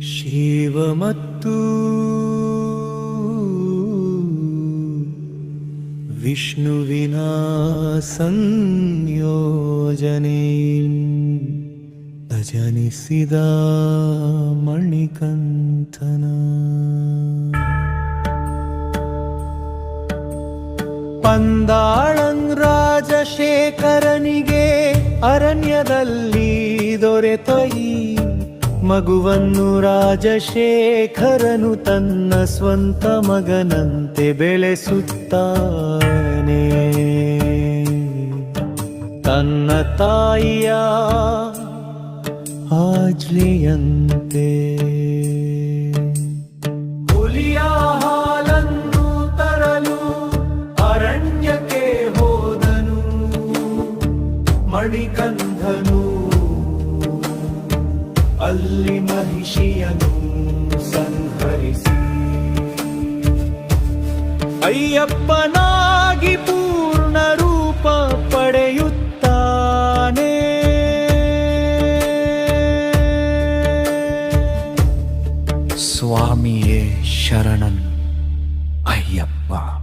ಶಿವ ಮತ್ತು ವಿಷ್ಣುವಿನ ಸಂಯೋಜನೆ ಅಜನಿಸಿದ ಮಣಿಕಂಠನ ಪಂದಾಳಂಗ್ ರಾಜಶೇಖರನಿಗೆ ಅರಣ್ಯದಲ್ಲಿ ದೊರೆತ ಈ ಮಗುವನ್ನು ರಾಜಶೇಖರನು ತನ್ನ ಸ್ವಂತ ಮಗನಂತೆ ಬೆಳೆಸುತ್ತಾನೆ. ತನ್ನ ತಾಯಿಯ ಆಜ್ಞೆಯಂತೆ ಹುಲಿಯ ಹಾಲನ್ನು ತರಲು ಅರಣ್ಯಕ್ಕೆ ಹೋದನು. ಮಣಿಕಂಠನು ಅಲ್ಲಿ ಮಹಿಷಿಯನ್ನು ಸಂಹರಿಸಿ ಅಯ್ಯಪ್ಪನಾಗಿ ಪೂರ್ಣ ರೂಪ ಪಡೆಯುತ್ತಾನೆ. ಸ್ವಾಮಿಯೇ ಶರಣನ್ ಅಯ್ಯಪ್ಪ.